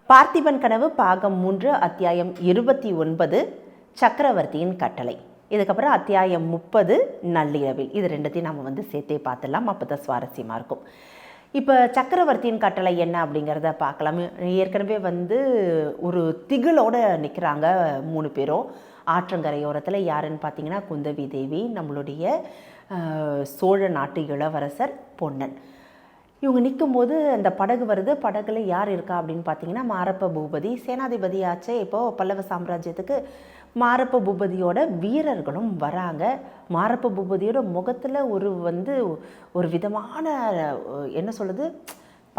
பார்த்திபன் கனவு பாகம் 3 அத்தியாயம் 29 சக்கரவர்த்தியின் கட்டளை. இதுக்கப்புறம் அத்தியாயம் 30 நள்ளிரவில். இது ரெண்டுத்தையும் நம்ம சேர்த்தே பார்த்துடலாம், அப்போ தான் சுவாரஸ்யமாக இருக்கும். இப்போ சக்கரவர்த்தியின் கட்டளை என்ன அப்படிங்கிறத பார்க்கலாம். ஏற்கனவே ஒரு திகிலோடு நிற்கிறாங்க 3 பேரும் ஆற்றங்கரையோரத்தில். யாருன்னு பார்த்தீங்கன்னா குந்தவி தேவி, நம்மளுடைய சோழ நாட்டு இளவரசர் பொன்னன். இவங்க நிற்கும்போது அந்த படகு வருது. படகுல யார் இருக்கா அப்படின்னு பார்த்தீங்கன்னா மாரப்ப பூபதி, சேனாதிபதி ஆச்சே. இப்போது பல்லவ சாம்ராஜ்யத்துக்கு மாரப்ப பூபதியோட வீரர்களும் வராங்க. மாரப்ப பூபதியோட முகத்தில் ஒரு விதமான என்ன சொல்லுது,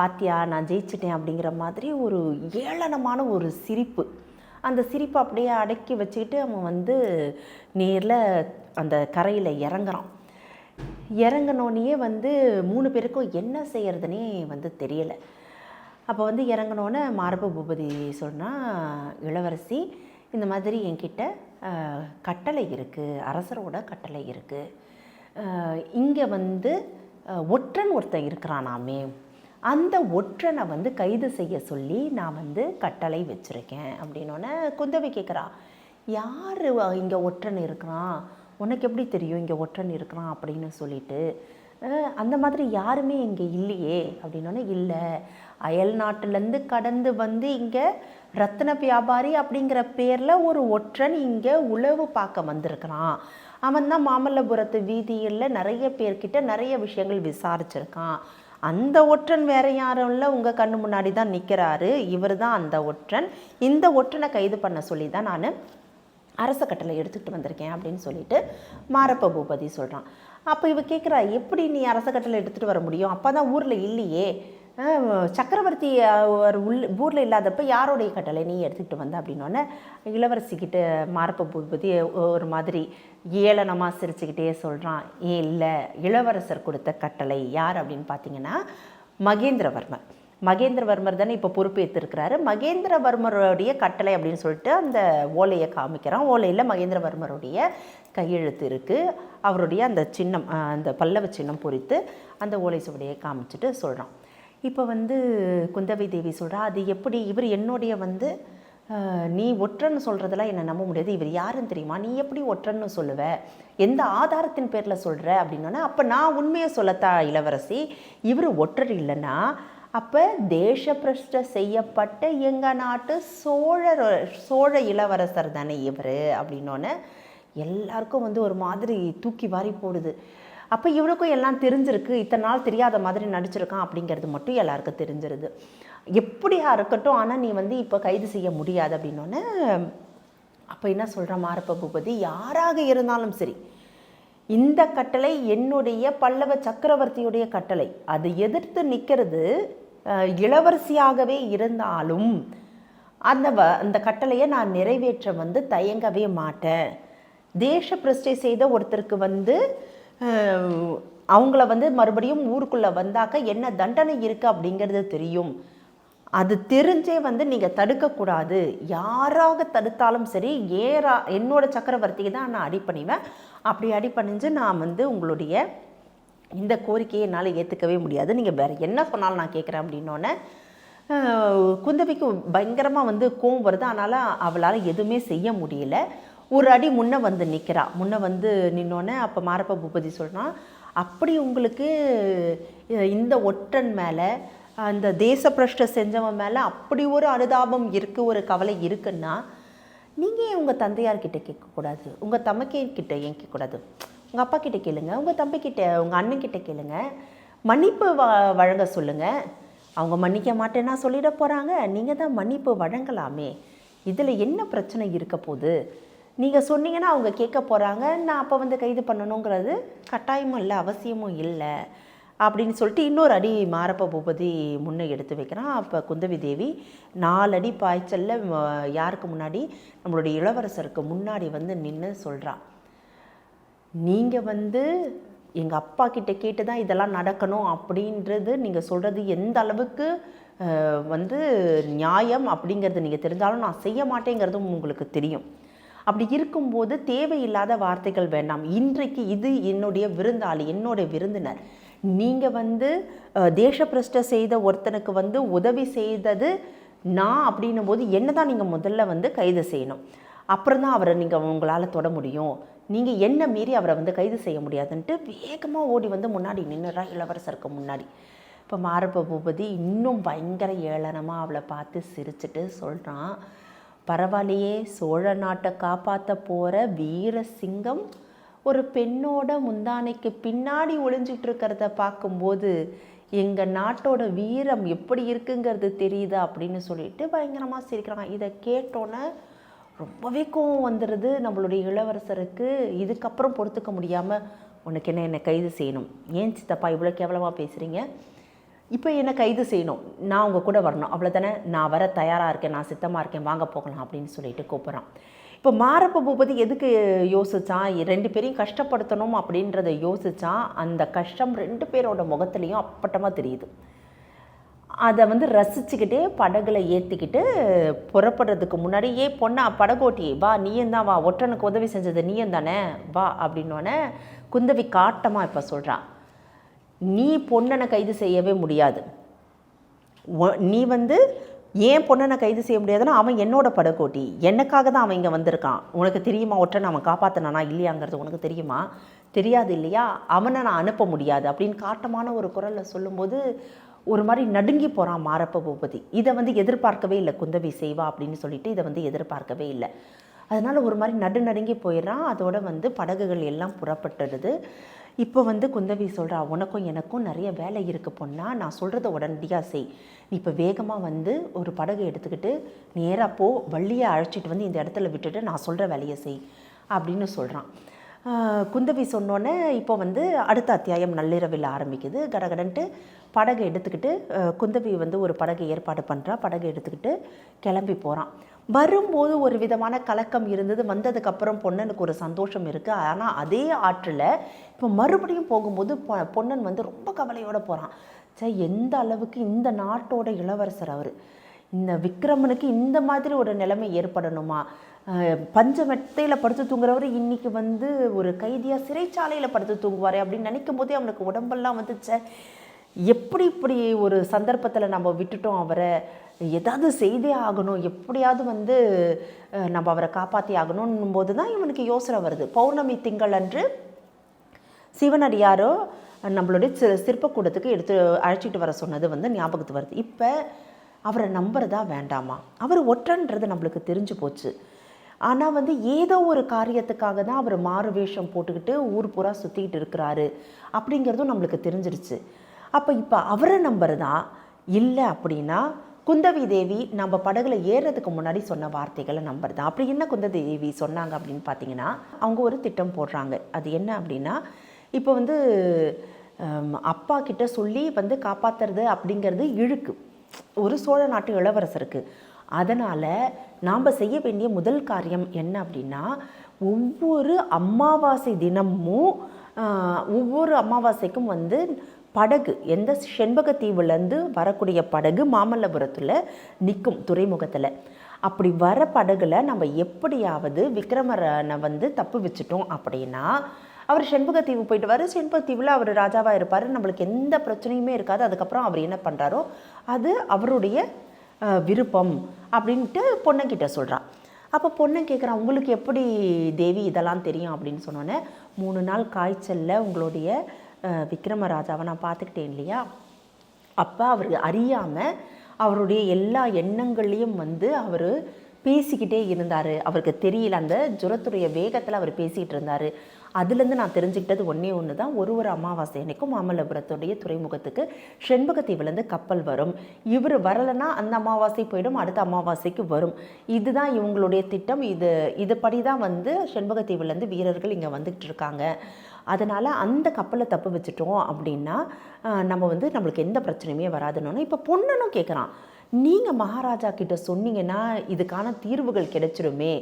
பாத்தியா நான் ஜெயிச்சிட்டேன் அப்படிங்கிற மாதிரி ஒரு ஏளனமான ஒரு சிரிப்பு. அந்த சிரிப்பை அப்படியே அடக்கி வச்சுக்கிட்டு அவன் நேரில் அந்த கரையில் இறங்குறான். இறங்கினோன்னே 3 பேருக்கும் என்ன செய்கிறதுனே தெரியலை. அப்போ இறங்கினோன்னே மாரப்ப பூபதி சொன்னால், இளவரசி இந்த மாதிரி என்கிட்ட கட்டளை இருக்குது, அரசரோட கட்டளை இருக்குது. இங்கே ஒற்றன் ஒருத்தன் இருக்கிறானாமே, அந்த ஒற்றனை கைது செய்ய சொல்லி நான் கட்டளை வச்சுருக்கேன் அப்படின்னோடனே குந்தவி கேட்குறா, யார் இங்கே ஒற்றன் இருக்கிறான், உனக்கு எப்படி தெரியும் இங்கே ஒற்றன் இருக்கிறான் அப்படின்னு சொல்லிட்டு. அந்த மாதிரி யாருமே இங்கே இல்லையே அப்படின்னோடனே, இல்லை, அயல் நாட்டிலேருந்து கடந்து இங்கே ரத்தின வியாபாரி அப்படிங்கிற பேரில் ஒரு ஒற்றன் இங்கே உளவு பார்க்க வந்திருக்கிறான். அவன் தான் மாமல்லபுரத்து வீதியில் நிறைய பேர்கிட்ட நிறைய விஷயங்கள் விசாரிச்சிருக்கான். அந்த ஒற்றன் வேற யாரும் இல்லை, உங்கள் கண்ணு முன்னாடி தான் நிற்கிறாரு, இவர் தான் அந்த ஒற்றன். இந்த ஒற்றனை கைது பண்ண சொல்லி தான் நான் அரச கட்டளை எடுத்துக்கிட்டு வந்திருக்கேன் அப்படின்னு சொல்லிட்டு மாரப்ப பூபதி சொல்கிறான். அப்போ இவ கேட்குறா, எப்படி நீ அரச கட்டளை எடுத்துகிட்டு வர முடியும், அப்போ தான் ஊரில் இல்லையே, சக்கரவர்த்தி ஊரில் இல்லாதப்போ யாரோடைய கட்டளை நீ எடுத்துக்கிட்டு வந்த அப்படின்னோடனே இளவரசிக்கிட்ட மாரப்ப பூபதி ஒரு மாதிரி ஏளனமாக சிரிச்சுக்கிட்டே சொல்கிறான், இல்லை, இளவரசர் கொடுத்த கட்டளை. யார் அப்படின்னு பார்த்தீங்கன்னா மகேந்திரவர்மர். மகேந்திரவர்மர் தானே இப்போ பொறுப்பேற்றிருக்கிறாரு. மகேந்திரவர்மருடைய கட்டளை அப்படின்னு சொல்லிட்டு அந்த ஓலையை காமிக்கிறான். ஓலையில் மகேந்திரவர்மருடைய கையெழுத்து இருக்குது. அவருடைய அந்த சின்னம், அந்த பல்லவ சின்னம் பொறித்து அந்த ஓலை சுவடியை காமிச்சிட்டு சொல்கிறான். இப்போ குந்தவி தேவி சொல்கிறா, அது எப்படி, இவர் என்னுடைய நீ ஒற்றன்னு சொல்கிறதெல்லாம் என்னை நம்ப முடியாது, இவர் யாருன்னு தெரியுமா, நீ எப்படி ஒற்றன்னு சொல்லுவ, எந்த ஆதாரத்தின் பேரில் சொல்கிற அப்படின்னோடனே, அப்போ நான் உண்மையை சொல்லத்தா இளவரசி, இவர் ஒற்றர் இல்லைன்னா அப்போ தேசப்பிரஷ்ட செய்யப்பட்ட எங்கள் நாட்டு சோழ இளவரசர் தானே இவர் அப்படின்னோடனே எல்லாருக்கும் ஒரு மாதிரி தூக்கி வாரி போடுது. அப்போ இவனுக்கும் எல்லாம் தெரிஞ்சிருக்கு, இத்தனை நாள் தெரியாத மாதிரி நடிச்சிருக்கான் அப்படிங்கிறது மட்டும் எல்லாருக்கும் தெரிஞ்சிருது. எப்படியா இருக்கட்டும், ஆனால் நீ இப்போ கைது செய்ய முடியாது அப்படின்னோடனே அப்போ என்ன சொல்கிற மாரப்ப பூபதி, யாராக இருந்தாலும் சரி, இந்த கட்டளை என்னுடைய பல்லவ சக்கரவர்த்தியுடைய கட்டளை, அதை எதிர்த்து நிற்கிறது இளவரசியாகவே இருந்தாலும் அந்த கட்டளையை நான் நிறைவேற்ற தயங்கவே மாட்டேன். தேச பிரஷ்டை செய்த ஒருத்தருக்கு அவங்கள மறுபடியும் ஊருக்குள்ளே வந்தாக்க என்ன தண்டனை இருக்குது அப்படிங்கிறது தெரியும். அது தெரிஞ்சே நீங்கள் தடுக்கக்கூடாது. யாராக தடுத்தாலும் சரி, என்னோட சக்கரவர்த்திக்கு தான் நான் அடிப்பணிவேன். அப்படி அடிப்பணிஞ்சு நான் உங்களுடைய இந்த கோரிக்கையை என்னால் ஏற்றுக்கவே முடியாது, நீங்கள் வேறு என்ன சொன்னாலும் நான் கேட்குறேன் அப்படின்னோடனே குந்தவிக்கு பயங்கரமாக கோவம் வருது. அதனால் அவளால் எதுவுமே செய்ய முடியல. ஒரு அடி முன்னே நிற்கிறா. முன்னே நின்னோடனே அப்போ மாரப்ப பூபதி சொல்கிறான், அப்படி உங்களுக்கு இந்த ஒற்றன் மேலே, அந்த தேசப்பிரஷ்ட செஞ்சவன் மேலே அப்படி ஒரு அனுதாபம் இருக்குது, ஒரு கவலை இருக்குன்னா, நீங்கள் உங்கள் தந்தையார்கிட்ட கேட்கக்கூடாது, உங்கள் தமக்கைக்கிட்ட ஏன் கேட்கக்கூடாது, உங்கள் அப்பா கிட்டே கேளுங்க, உங்கள் தம்பிக்கிட்ட, உங்கள் அண்ணன்கிட்ட கேளுங்க, மன்னிப்பு வழங்க சொல்லுங்கள். அவங்க மன்னிக்க மாட்டேன்னா சொல்லிட போகிறாங்க, நீங்கள் தான் மன்னிப்பு வழங்கலாமே, இதில் என்ன பிரச்சனை இருக்க போகுது, நீங்கள் சொன்னீங்கன்னா அவங்க கேட்க போகிறாங்க, நான் அப்போ கைது பண்ணணுங்கிறது கட்டாயமும் இல்லை, அவசியமும் இல்லை அப்படின்னு சொல்லிட்டு இன்னொரு அடி மாரப்ப பூபதி முன்னே எடுத்து வைக்கிறான். அப்போ குந்தவி தேவி 4 அடி பாய்ச்சலில் யாருக்கு முன்னாடி, நம்மளுடைய இளவரசருக்கு முன்னாடி நின்று சொல்கிறான், நீங்கள் எங்கள் அப்பா கிட்டே கேட்டு தான் இதெல்லாம் நடக்கணும் அப்படின்றது நீங்கள் சொல்கிறது எந்த அளவுக்கு நியாயம் அப்படிங்கிறது நீங்கள் தெரிஞ்சாலும் நான் செய்ய மாட்டேங்கிறதும் உங்களுக்கு தெரியும். அப்படி இருக்கும்போது தேவையில்லாத வார்த்தைகள் வேண்டாம். இன்றைக்கு இது என்னுடைய விருந்தாளி, என்னுடைய விருந்தினர், நீங்கள் வந்து தேசப்பிரஷ்ட செய்த ஒருத்தனுக்கு வந்து உதவி செய்தது நான் அப்படின்னும் போது என்ன தான் நீங்கள் முதல்ல வந்து கைது செய்யணும். அப்புறம் தான் அவரை நீங்கள் உங்களால் தொட முடியும். நீங்கள் என்ன மீறி அவரை வந்து கைது செய்ய முடியாதுன்ட்டு வேகமாக ஓடி வந்து முன்னாடி நின்றுறா இளவரசருக்கு முன்னாடி. இப்போ மாரப்ப பூபதி இன்னும் பயங்கர ஏளனமாக அவளை பார்த்து சிரிச்சுட்டு சொல்கிறான், பரவாயில்லையே, சோழ நாட்டை காப்பாற்ற போகிற வீர சிங்கம் ஒரு பெண்ணோட முந்தானைக்கு பின்னாடி ஒளிஞ்சிட்டு இருக்கிறத பார்க்கும்போது எங்கள் நாட்டோட வீரம் எப்படி இருக்குங்கிறது தெரியுதா அப்படின்னு சொல்லிட்டு பயங்கரமாக சிரிக்கிறாங்க. இதை கேட்டோன்னே ரொம்பவே கோவம் வந்துடுது நம்மளுடைய இளவரசருக்கு. இதுக்கப்புறம் பொறுத்துக்க முடியாமல், உனக்கு என்னை கைது செய்யணும், ஏன் சித்தப்பா இவ்வளோ கேவலமாக பேசுகிறீங்க, இப்போ என்னை கைது செய்யணும், நான் உங்கள் கூட வரணும், அவ்வளோதானே, நான் வர தயாராக இருக்கேன், நான் சித்தமாக இருக்கேன், வாங்க போகலாம் அப்படின்னு சொல்லிட்டு கூப்பிட்றான். இப்போ மாரப்ப பூபதி எதுக்கு யோசித்தான், 2 பேரையும் கஷ்டப்படுத்தணும் அப்படின்றத யோசித்தான். அந்த கஷ்டம் 2 பேரோட முகத்துலேயும் அப்பட்டமாக தெரியுது. அதை வந்து ரசிச்சுக்கிட்டே படகுல ஏற்றிக்கிட்டு புறப்படுறதுக்கு முன்னாடி, பொண்ணா படகோட்டி வா, நீயும் தான் வா, ஒற்றனுக்கு உதவி செஞ்சது நீயும் தானே வா அப்படின்னோடனே குந்தவி காட்டமாக இப்போ சொல்கிறான், நீ பொண்ணனை கைது செய்யவே முடியாது. நீ வந்து ஏன் பொண்ணனை கைது செய்ய முடியாதுன்னா, அவன் என்னோட படகோட்டி, எனக்காக தான் அவன் இங்கே வந்திருக்கான். உனக்கு தெரியுமா ஒற்றனை அவன் காப்பாற்றினானா இல்லையாங்கிறது உனக்கு தெரியுமா? தெரியாது இல்லையா? அவனை நான் அனுப்ப முடியாது அப்படின்னு காட்டமான ஒரு குரலில் சொல்லும்போது ஒரு மாதிரி நடுங்கி போகிறான் மாரப்ப பூபதி. இதை வந்து எதிர்பார்க்கவே இல்லை குந்தவி செய்வா அப்படின்னு சொல்லிட்டு, இதை வந்து எதிர்பார்க்கவே இல்லை. அதனால் ஒரு மாதிரி நடுங்கி போயிடுறான். அதோட வந்து படகுகள் எல்லாம் புறப்பட்டுடுது. இப்போ வந்து குந்தவி சொல்கிறா, உனக்கும் எனக்கும் நிறைய வேலை இருக்குது பொண்ணா, நான் சொல்கிறத உடனடியாக செய். நீ இப்போ வேகமாக வந்து ஒரு படகு எடுத்துக்கிட்டு நேராக போ, வள்ளியை அழைச்சிட்டு வந்து இந்த இடத்துல விட்டுட்டு நான் சொல்கிற வேலையை செய் அப்படின்னு சொல்கிறான். குந்தவி சொன்னோன்னே இப்போ வந்து அடுத்த அத்தியாயம் நள்ளிரவில் ஆரம்பிக்குது. கடகடன்ட்டு படகை எடுத்துக்கிட்டு குந்தவி வந்து ஒரு படகை ஏற்பாடு பண்ணுறா. படகை எடுத்துக்கிட்டு கிளம்பி போகிறான். வரும்போது ஒரு விதமான கலக்கம் இருந்தது. வந்ததுக்கப்புறம் பொன்னனுக்கு ஒரு சந்தோஷம் இருக்குது. ஆனால் அதே ஆற்றில் இப்போ மறுபடியும் போகும்போது பொன்னன் வந்து ரொம்ப கவலையோடு போகிறான். எந்த அளவுக்கு இந்த நாட்டோட இளவரசர் அவர், இந்த விக்ரமனுக்கு இந்த மாதிரி ஒரு நிலைமை ஏற்படணுமா? பஞ்சமெத்தையில் படுத்து தூங்குறவர் இன்றைக்கி வந்து ஒரு கைதியாக சிறைச்சாலையில் படுத்து தூங்குவாரே அப்படின்னு நினைக்கும் போதே அவனுக்கு உடம்பெல்லாம் வந்துச்சே, எப்படி இப்படி ஒரு சந்தர்ப்பத்தில் நம்ம விட்டுட்டோம் அவரை, ஏதாவது செய்தே ஆகணும், எப்படியாவது வந்து நம்ம அவரை காப்பாற்றி ஆகணும் போது தான் இவனுக்கு யோசனை வருது. பௌர்ணமி திங்கள் அன்று சிவனடியாரோ நம்மளுடைய சிற்பக்கூடத்துக்கு அழைச்சிட்டு வர சொன்னது வந்து ஞாபகத்து வருது. இப்போ அவரை நம்புறதா வேண்டாமா? அவர் ஒற்றன்றது நம்மளுக்கு தெரிஞ்சு போச்சு. ஆனால் வந்து ஏதோ ஒரு காரியத்துக்காக தான் அவர் மாறு வேஷம் போட்டுக்கிட்டு ஊர் பூரா சுற்றிக்கிட்டு இருக்கிறாரு அப்படிங்கிறதும் நம்மளுக்கு தெரிஞ்சிருச்சு. அப்போ இப்போ அவரை நம்புறதா இல்லை அப்படின்னா குந்தவி தேவி நம்ம படகுல ஏறுறதுக்கு முன்னாடி சொன்ன வார்த்தைகளை நம்புறதா? அப்படி என்ன குந்தவி தேவி சொன்னாங்க அப்படின்னு பார்த்தீங்கன்னா, அவங்க ஒரு திட்டம் போடுறாங்க. அது என்ன அப்படின்னா, இப்போ வந்து அப்பா கிட்ட சொல்லி வந்து காப்பாற்றுறது அப்படிங்கிறது இழுக்கு ஒரு சோழ நாட்டு இளவரசருக்கு. அதனால் நாம் செய்ய வேண்டிய முதல் காரியம் என்ன அப்படின்னா, ஒவ்வொரு அமாவாசை தினமும் ஒவ்வொரு அமாவாசைக்கும் வந்து படகு எந்த செண்பகத்தீவுலேருந்து வரக்கூடிய படகு மாமல்லபுரத்தில் நிற்கும் துறைமுகத்தில். அப்படி வர படகுல நம்ம எப்படியாவது விக்ரமனை வந்து தப்பு வச்சுட்டோம் அப்படின்னா, அவர் செண்பகத்தீவு போயிட்டு வர, செண்பகத்தீவில் அவர் ராஜாவாக இருப்பார், நம்மளுக்கு எந்த பிரச்சனையுமே இருக்காது. அதுக்கப்புறம் அவர் என்ன பண்ணுறாரோ அது அவருடைய விருப்பம் அப்படின்ட்டு பொண்ணுக்கிட்ட சொல்கிறான். அப்போ பொண்ணை கேட்குறான், உங்களுக்கு எப்படி தேவி இதெல்லாம் தெரியும் அப்படின்னு சொன்னோன்னே, 3 நாள் காய்ச்சலில் உங்களுடைய விக்ரமராஜாவை நான் பார்த்துக்கிட்டேன் இல்லையா, அப்போ அவர் அறியாமல் அவருடைய எல்லா எண்ணங்கள்லேயும் வந்து அவர் பேசிக்கிட்டே இருந்தார். அவருக்கு தெரியல, அந்த ஜுரத்துடைய வேகத்தில் அவர் பேசிக்கிட்டு இருந்தார். அதுலேருந்து நான் தெரிஞ்சுக்கிட்டது ஒன்று தான், ஒரு அமாவாசை அன்னைக்கும் மாமல்லபுரத்துடைய துறைமுகத்துக்கு செண்பகத்தீவுலேருந்து கப்பல் வரும். இவர் வரலைன்னா அந்த அமாவாசை போயிடும், அடுத்த அமாவாசைக்கு வரும். இதுதான் இவங்களுடைய திட்டம். இதுபடி தான் வந்து செண்பகத்தீவுலேருந்து வீரர்கள் இங்கே வந்துக்கிட்டு இருக்காங்க. அதனால் அந்த கப்பலை தப்பு வச்சுட்டோம் அப்படின்னா நம்ம வந்து நம்மளுக்கு எந்த பிரச்சனையுமே வராதுன்னு. இப்போ பொண்ணனும் கேட்குறான், நீங்கள் மகாராஜா கிட்ட சொன்னீங்கன்னா இதுக்கான தீர்வுகள் கிடைச்சிடுமே.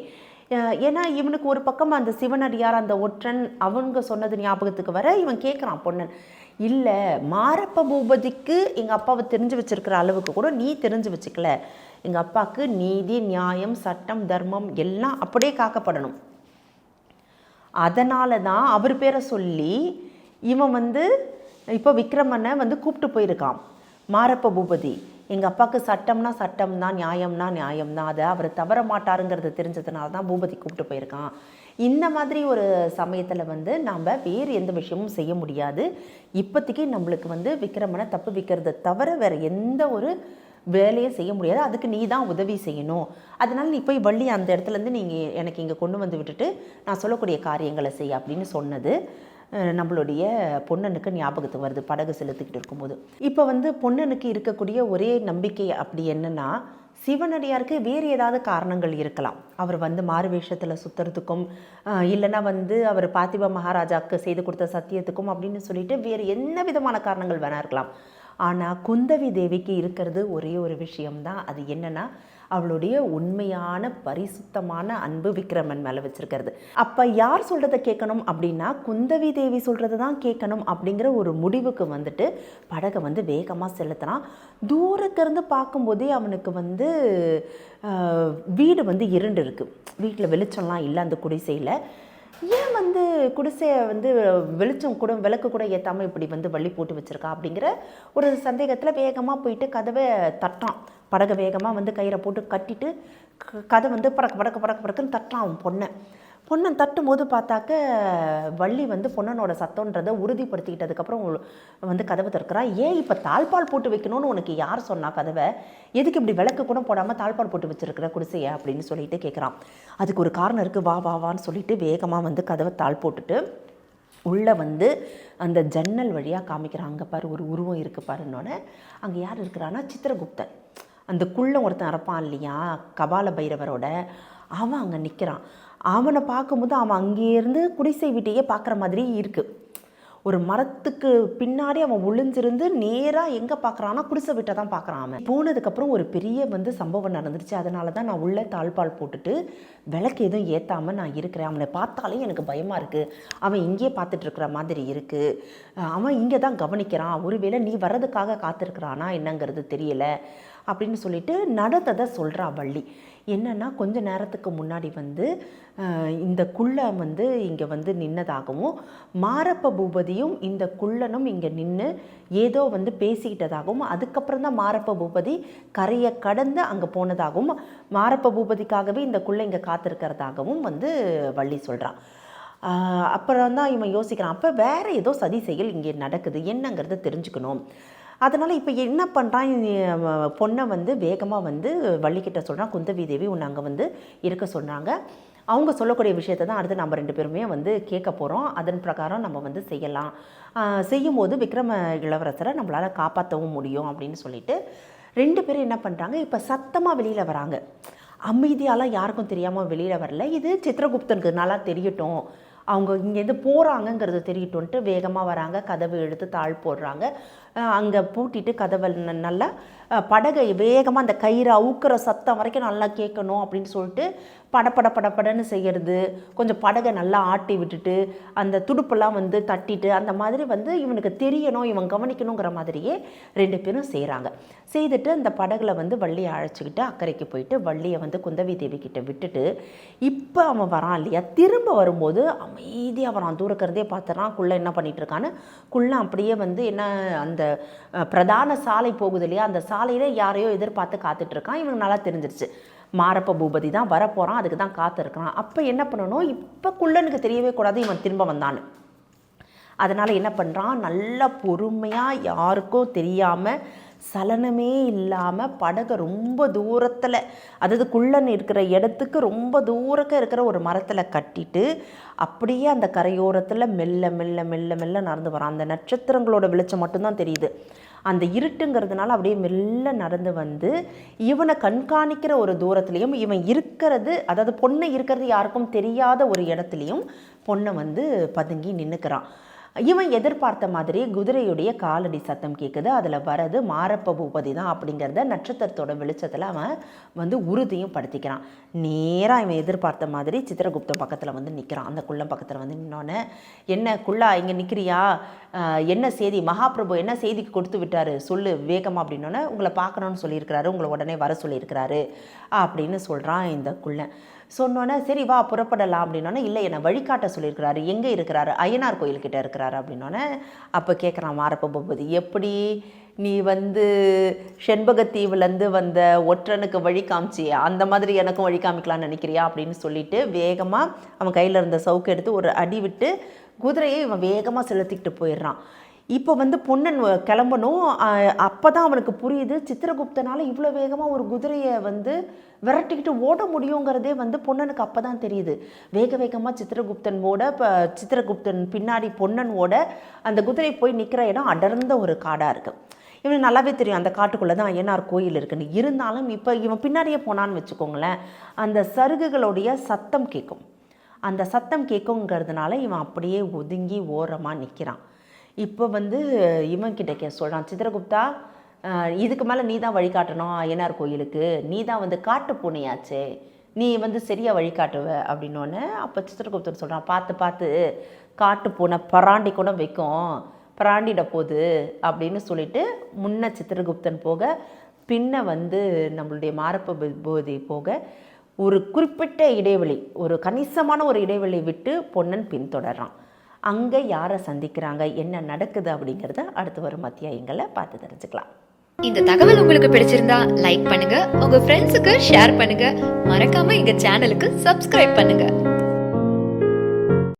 ஏன்னா இவனுக்கு ஒரு பக்கம் அந்த சிவனடியார் அந்த ஒற்றன் அவங்க சொன்னது ஞாபகத்துக்கு வர இவன் கேட்குறான் பொன்னன், இல்லை மாரப்ப பூபதிக்கு எங்கள் அப்பாவை தெரிஞ்சு வச்சிருக்கிற அளவுக்கு கூட நீ தெரிஞ்சு வச்சுக்கல. எங்கள் அப்பாவுக்கு நீதி நியாயம் சட்டம் தர்மம் எல்லாம் அப்படியே காக்கப்படணும். அதனால தான் அவர் பேரை சொல்லி இவன் வந்து இப்போ விக்ரமனை வந்து கூப்பிட்டு போயிருக்கான் மாரப்ப பூபதி. எங்கள் அப்பாவுக்கு சட்டம்னா சட்டம் தான், நியாயம்னா நியாயம் தான், அதை அவர் தவற மாட்டாருங்கிறது தெரிஞ்சதுனால தான் பூபதி கூப்பிட்டு போயிருக்கான். இந்த மாதிரி ஒரு சமயத்தில் வந்து நாம் வேறு எந்த விஷயமும் செய்ய முடியாது. இப்போதைக்கு நம்மளுக்கு வந்து விக்ரமனை தப்பு வைக்கிறத தவிர வேறு எந்த ஒரு வேலையை செய்ய முடியாது. அதுக்கு நீ தான் உதவி செய்யணும். அதனால் நீ போய் வள்ளி அந்த இடத்துலேருந்து நீங்கள் எனக்கு இங்கே கொண்டு வந்து விட்டுட்டு நான் சொல்லக்கூடிய காரியங்களை செய் அப்படின்னு சொன்னது நம்மளுடைய பொன்னனுக்கு ஞாபகத்துக்கு வருது படகு செலுத்திக்கிட்டு இருக்கும்போது. இப்போ வந்து பொன்னனுக்கு இருக்கக்கூடிய ஒரே நம்பிக்கை அப்படி என்னென்னா, சிவனடியாருக்கு வேறு ஏதாவது காரணங்கள் இருக்கலாம். அவர் வந்து மாறு வேஷத்தில் சுற்றுறதுக்கும், இல்லைன்னா வந்து அவர் பார்த்திப மகாராஜாவுக்கு செய்து கொடுத்த சத்தியத்துக்கும் அப்படின்னு சொல்லிட்டு வேறு என்ன விதமான காரணங்கள் வேணா இருக்கலாம். ஆனால் குந்தவி தேவிக்கு இருக்கிறது ஒரே ஒரு விஷயம்தான். அது என்னென்னா, அவளுடைய உண்மையான பரிசுத்தமான அன்பு விக்ரமன் மேலே வச்சிருக்கிறது. அப்போ யார் சொல்கிறத கேட்கணும் அப்படின்னா, குந்தவி தேவி சொல்கிறது தான் கேட்கணும் அப்படிங்கிற ஒரு முடிவுக்கு வந்துட்டு படகை வந்து வேகமாக செலுத்தினான். தூரத்திலிருந்து பார்க்கும்போதே அவனுக்கு வந்து வீடு வந்து இருண்டு இருக்குது. வீட்டில் வெளிச்சம்லாம் இல்லை அந்த குடிசையில். ஏன் வந்து குடிசையை வந்து வெளிச்சம் கூட விளக்கு கூட ஏற்றாமல் இப்படி வந்து வள்ளி போட்டு வச்சுருக்கா அப்படிங்கிற ஒரு சந்தேகத்தில் வேகமாக போயிட்டு கதவை தட்டான். படகை வேகமாக வந்து கயிறை போட்டு கட்டிட்டு கதை வந்து படக்குன்னு தட்டான் அவன் பொண்ணன் தட்டும் போது பார்த்தாக்க வள்ளி வந்து பொண்ணனோட சத்தம்ன்றதை உறுதிப்படுத்திக்கிட்டதுக்கப்புறம் வந்து கதவை திறக்கிறா. ஏன் இப்போ தாழ்பால் போட்டு வைக்கணும்னு உனக்கு யார் சொன்னா? கதவை எதுக்கு இப்படி விளக்கு கூட போடாமல் தாழ்பால் போட்டு வச்சுருக்கிற குடிசையை அப்படின்னு சொல்லிட்டு கேட்குறான். அதுக்கு ஒரு காரணம் இருக்குது, வான்னு சொல்லிட்டு வேகமாக வந்து கதவை தாழ் போட்டுட்டு உள்ளே வந்து அந்த ஜன்னல் வழியாக காமிக்கிறான். அங்கே பாரு ஒரு உருவம் இருக்குது பாருன்னொன்னே அங்கே யார் இருக்கிறான்னா சித்திரகுப்தன். அந்த குள்ளை ஒருத்தன் அரப்பான் இல்லையா கபால பைரவரோட, அவன் அங்கே நிற்கிறான். அவனை பார்க்கும்போது அவன் அங்கேருந்து குடிசை வீட்டையே பார்க்குற மாதிரி இருக்குது. ஒரு மரத்துக்கு பின்னாடி அவன் ஒளிஞ்சிருந்து நேராக எங்கே பார்க்குறான்னா குடிசை வீட்டை தான் பார்க்குறான். அவன் போனதுக்கப்புறம் ஒரு பெரிய வந்து சம்பவம் நடந்துருச்சு. அதனால தான் நான் உள்ளே தாழ்பால் போட்டுட்டு விளக்கு எதுவும் ஏற்றாமல் நான் இருக்கிறேன். அவனை பார்த்தாலே எனக்கு பயமாக இருக்குது. அவன் இங்கேயே பார்த்துட்ருக்குற மாதிரி இருக்குது. அவன் இங்கே தான் கவனிக்கிறான். ஒருவேளை நீ வர்றதுக்காக காத்திருக்கிறானா என்னங்கிறது தெரியலை அப்படின்னு சொல்லிட்டு நடந்ததை சொல்கிறா வள்ளி. என்னென்னா கொஞ்ச நேரத்துக்கு முன்னாடி வந்து இந்த குள்ளன் வந்து இங்கே வந்து நின்னதாகவும், மாரப்ப பூபதியும் இந்த குள்ளனும் இங்கே நின்று ஏதோ வந்து பேசிக்கிட்டதாகவும், அதுக்கப்புறம் தான் மாரப்ப பூபதி கரையை கடந்து அங்கே போனதாகவும், மாரப்ப பூபதிக்காகவே இந்த குள்ளை இங்கே காத்திருக்கிறதாகவும் வந்து வள்ளி சொல்கிறான். அப்புறம் தான் இவன் யோசிக்கிறான், அப்போ வேறு ஏதோ சதி செயல் இங்கே நடக்குது, என்னங்கிறத தெரிஞ்சுக்கணும். அதனால் இப்போ என்ன பண்ணுறான், பொண்ணை வந்து வேகமாக வந்து வள்ளிக்கிட்ட சொல்கிறான், குந்தவி தேவி உன்னை அங்கே வந்து இருக்க சொன்னாங்க. அவங்க சொல்லக்கூடிய விஷயத்தை தான் அடுத்து நம்ம 2 பேருமே வந்து கேட்க போகிறோம். அதன் பிரகாரம் நம்ம வந்து செய்யலாம். செய்யும்போது விக்ரம இளவரசரை நம்மளால் காப்பாற்றவும் முடியும் அப்படின்னு சொல்லிட்டு 2 பேரும் என்ன பண்ணுறாங்க, இப்போ சத்தமாக வெளியில் வராங்க. அமைதியாலாம் யாருக்கும் தெரியாமல் வெளியில் வரல. இது சித்திரகுப்தனுக்கு நல்லா தெரியட்டும், அவங்க இங்கேருந்து போகிறாங்கங்கிறது தெரியட்டும்ன்ட்டு வேகமாக வராங்க. கதவு எடுத்து தாழ் போடுறாங்க. அங்கே பூட்டிட்டு கதவை நல்லா படகை வேகமாக அந்த கயிறு அவுக்கிற சத்தம் வரைக்கும் நல்லா கேட்கணும் அப்படின்னு சொல்லிட்டு படப்படன்னு செய்கிறது. கொஞ்சம் படகை நல்லா ஆட்டி விட்டுட்டு அந்த துடுப்பெல்லாம் வந்து தட்டிட்டு அந்த மாதிரி வந்து இவனுக்கு தெரியணும், இவன் கவனிக்கணுங்கிற மாதிரியே 2 பேரும் செய்கிறாங்க. செய்துட்டு அந்த படகுல வந்து வள்ளியை அழைச்சிக்கிட்டு அக்கறைக்கு போயிட்டு வள்ளியை வந்து குந்தவி தேவி கிட்ட விட்டுட்டு இப்போ அவன் வரான் இல்லையா, திரும்ப வரும்போது அமைதியாக வரான். தூரக்கிறதே பார்த்துறான் குள்ளை என்ன பண்ணிட்டு இருக்கான்னு. குள்ளை அப்படியே வந்து என்ன அந்த பிரதான சாலை போகுது இல்லையா, அந்த சாலையில் யாரையோ எதிர்பார்த்து காத்துட்ருக்கான். இவனுக்கு நல்லா தெரிஞ்சிருச்சு மாரப்ப பூபதி தான் வரப்போகிறான், அதுக்கு தான் காத்திருக்கான். அப்போ என்ன பண்ணணும், இப்போ குள்ளனுக்கு தெரியவே கூடாது இவன் திரும்ப வந்தான்னு. அதனால் என்ன பண்ணுறான், நல்லா பொறுமையாக யாருக்கும் தெரியாமல் சலனமே இல்லாமல் படகை ரொம்ப தூரத்தில், அதாவது குள்ளன் இருக்கிற இடத்துக்கு ரொம்ப தூரக்க இருக்கிற ஒரு மரத்தில் கட்டிட்டு அப்படியே அந்த கரையோரத்தில் மெல்ல மெல்ல மெல்ல மெல்ல நடந்து வரான். அந்த நட்சத்திரங்களோட வெளிச்சம் மட்டும்தான் தெரியுது. அந்த இருட்டுங்கிறதுனால அப்படியே மெல்ல நடந்து வந்து இவனை கண்காணிக்கிற ஒரு தூரத்துலேயும், இவன் இருக்கிறது அதாவது பொண்ணை இருக்கிறது யாருக்கும் தெரியாத ஒரு இடத்துலையும் பொண்ணை வந்து பதுங்கி நின்றுக்கிறான். இவன் எதிர்பார்த்த மாதிரி குதிரையுடைய காலடி சத்தம் கேட்குது. அதில் வரது மாரப்ப பூபதி தான் அப்படிங்கிறத நட்சத்திரத்தோட வெளிச்சத்தில் அவன் வந்து உறுதியும் படுத்திக்கிறான். நேராக இவன் எதிர்பார்த்த மாதிரி சித்திரகுப்தன் பக்கத்தில் வந்து நிற்கிறான். அந்த குள்ளம் பக்கத்தில் வந்து நின்னோன்னே, என்ன குள்ளா இங்கே நிற்கிறியா, என்ன செய்தி, மகாபிரபு என்ன செய்திக்கு கொடுத்து விட்டார் சொல்லு வேகமாக அப்படின்னோடனே, உங்களை பார்க்கணுன்னு சொல்லியிருக்கிறாரு, உங்களை உடனே வர சொல்லியிருக்கிறாரு அப்படின்னு சொல்கிறான் இந்த குள்ளன். சொன்னோன்னே சரி வா புறப்படலாம் அப்படின்னோடனே இல்லை என்னை வழிகாட்ட சொல்லியிருக்கிறாரு, எங்கே இருக்கிறாரு, ஐயனார் கோயில்கிட்ட இருக்கிறாரு அப்படின்னோடனே அப்போ கேட்குறான் மாரப்ப பூபதி, எப்படி நீ செண்பகத்தீவுலேருந்து வந்த ஒற்றனுக்கு வழி காமிச்சியா, அந்த மாதிரி எனக்கும் வழி காமிக்கலான்னு நினைக்கிறியா அப்படின்னு சொல்லிட்டு வேகமாக அவன் கையில் இருந்த சவுக்கு எடுத்து ஒரு அடி விட்டு குதிரையை இவன் வேகமாக செலுத்திக்கிட்டு போயிடுறான். இப்போ பொன்னன் கிளம்பணும். அப்போ தான் அவனுக்கு புரியுது சித்திரகுப்தனால் இவ்வளோ வேகமாக ஒரு குதிரையை விரட்டிக்கிட்டு ஓட முடியுங்கிறதே பொன்னனுக்கு அப்போ தான் தெரியுது. வேக வேகமாக சித்திரகுப்தன் ஓட, இப்போ சித்திரகுப்தன் பின்னாடி பொன்னன் ஓட, அந்த குதிரை போய் நிற்கிற இடம் அடர்ந்த ஒரு காடாக இருக்குது. இவனுக்கு நல்லாவே தெரியும் அந்த காட்டுக்குள்ளே தான் ஐயனார் கோயில் இருக்குன்னு. இருந்தாலும் இப்போ இவன் பின்னாடியே போனான்னு வச்சுக்கோங்களேன், அந்த சருகுகளுடைய சத்தம் கேட்கும். அந்த சத்தம் கேட்குங்கிறதுனால இவன் அப்படியே ஒதுங்கி ஓரமாக நிற்கிறான். இப்போ இவன்கிட்ட சொல்கிறான், சித்திரகுப்தா இதுக்கு மேலே நீ தான் வழிகாட்டணும் ஐயனார் கோயிலுக்கு, நீ தான் காட்டு பூனையாச்சே, நீ சரியாக வழிகாட்டுவ அப்படின்னோடனே அப்போ சித்திரகுப்தன் சொல்கிறான், பார்த்து பார்த்து காட்டு பூனை பராண்டி கூட வைக்கும், பராண்டிட போகுது அப்படின்னு சொல்லிட்டு முன்ன சித்திரகுப்தன் போக பின்ன நம்மளுடைய மாரப்ப பூபதி போக ஒரு குறிப்பிட்ட இடைவெளி, ஒரு கணிசமான ஒரு இடைவெளி விட்டு பொன்னன் பின்தொடர்றான். அங்கே யாரை சந்திக்கிறாங்க, என்ன நடக்குது அப்படிங்கிறத அடுத்து வரும் அத்தியாயங்களை பார்த்து தெரிஞ்சுக்கலாம். இந்த தகவல் உங்களுக்கு பிடிச்சிருந்தா லைக் பண்ணுங்க, உங்க ஃப்ரெண்ட்ஸுக்கு ஷேர் பண்ணுங்க, மறக்காம எங்க சேனலுக்கு சப்ஸ்கிரைப் பண்ணுங்க.